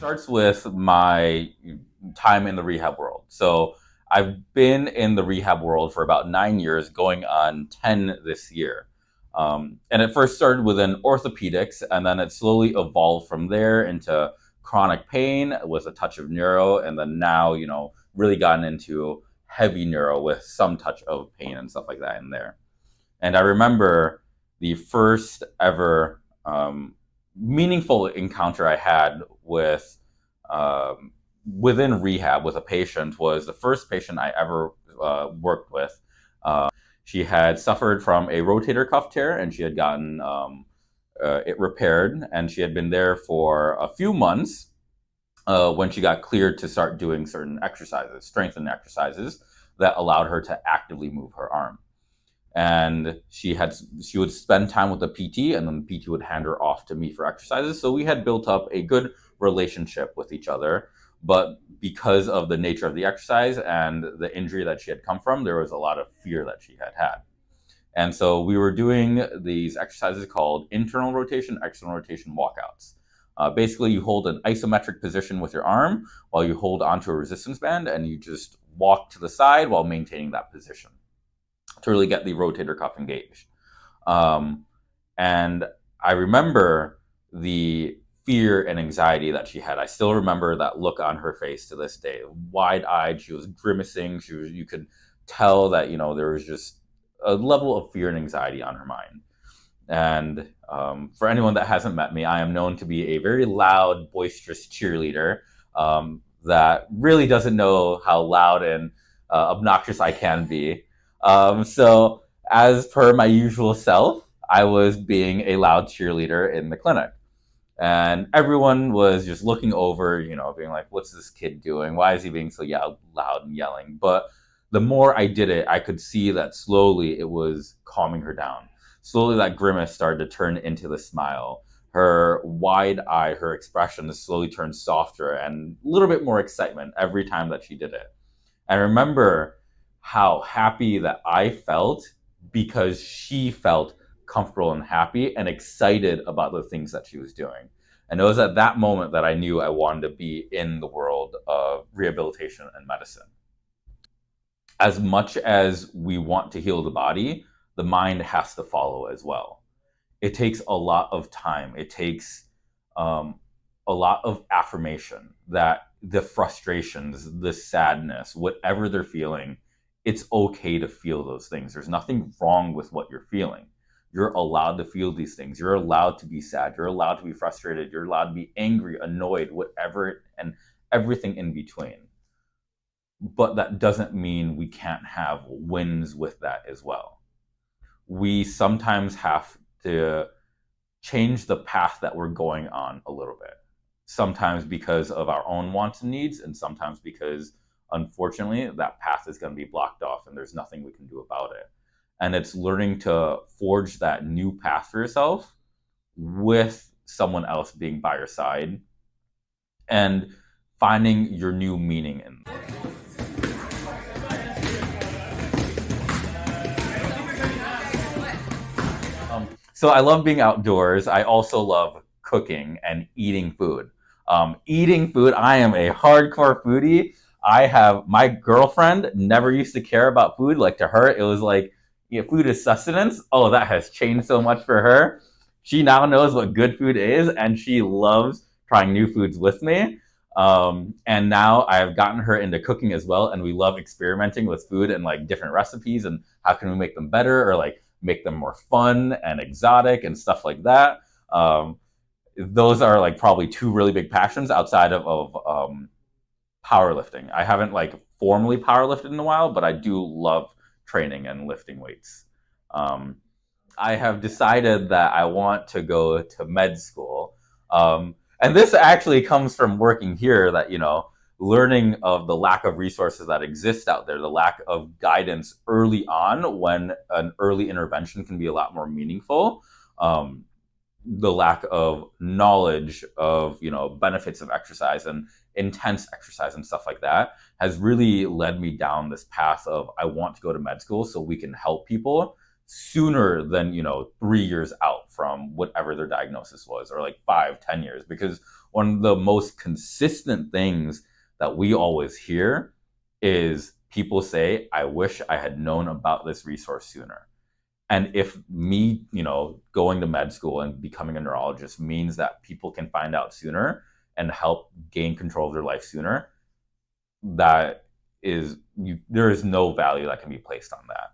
starts with my time in the rehab world. So I've been in the rehab world for about 9 years, going on 10 this year. And it first started within orthopedics, and then it slowly evolved from there into chronic pain with a touch of neuro, and then now, really gotten into heavy neuro with some touch of pain and stuff like that in there. And I remember the first ever meaningful encounter I had with within rehab with a patient was the first patient I ever worked with. She had suffered from a rotator cuff tear, and she had gotten it repaired, and she had been there for a few months when she got cleared to start doing certain exercises, strengthening exercises that allowed her to actively move her arm. And she would spend time with the PT, and then the PT would hand her off to me for exercises. So we had built up a good relationship with each other. But because of the nature of the exercise and the injury that she had come from, there was a lot of fear that she had had. And so we were doing these exercises called internal rotation, external rotation walkouts. Basically, you hold an isometric position with your arm while you hold onto a resistance band, and you just walk to the side while maintaining that position to really get the rotator cuff engaged. And I remember the fear and anxiety that she had. I still remember that look on her face to this day. Wide-eyed, she was grimacing. You could tell that, there was just a level of fear and anxiety on her mind. And for anyone that hasn't met me, I am known to be a very loud, boisterous cheerleader that really doesn't know how loud and obnoxious I can be. So as per my usual self, I was being a loud cheerleader in the clinic. And everyone was just looking over, being like, what's this kid doing? Why is he being so loud and yelling? But the more I did it, I could see that slowly it was calming her down. Slowly that grimace started to turn into the smile. Her wide eye, her expression slowly turned softer and a little bit more excitement every time that she did it. I remember how happy that I felt because she felt comfortable and happy and excited about the things that she was doing. And it was at that moment that I knew I wanted to be in the world of rehabilitation and medicine. As much as we want to heal the body, the mind has to follow as well. It takes a lot of time. It takes a lot of affirmation that the frustrations, the sadness, whatever they're feeling, it's okay to feel those things. There's nothing wrong with what you're feeling. You're allowed to feel these things. You're allowed to be sad. You're allowed to be frustrated. You're allowed to be angry, annoyed, whatever, and everything in between. But that doesn't mean we can't have wins with that as well. We sometimes have to change the path that we're going on a little bit. Sometimes because of our own wants and needs, and sometimes because, unfortunately, that path is going to be blocked off and there's nothing we can do about it. And it's learning to forge that new path for yourself with someone else being by your side and finding your new meaning in it. So I love being outdoors. I also love cooking and eating food. Eating food, I am a hardcore foodie. My girlfriend never used to care about food. Like, to her, it was like, food is sustenance. Oh, that has changed so much for her. She now knows what good food is, and she loves trying new foods with me. And now I have gotten her into cooking as well, and we love experimenting with food and like different recipes and how can we make them better or like make them more fun and exotic and stuff like that. Those are like probably two really big passions outside of powerlifting. I haven't like formally powerlifted in a while, but I do love training and lifting weights. I have decided that I want to go to med school. And this actually comes from working here that, learning of the lack of resources that exist out there, the lack of guidance early on when an early intervention can be a lot more meaningful. The lack of knowledge of, benefits of exercise and intense exercise and stuff like that has really led me down this path of I want to go to med school so we can help people sooner than, 3 years out from whatever their diagnosis was, or like 5, 10 years. Because one of the most consistent things that we always hear is people say, I wish I had known about this resource sooner. And if me, going to med school and becoming a neurologist means that people can find out sooner and help gain control of their life sooner, that is, there is no value that can be placed on that.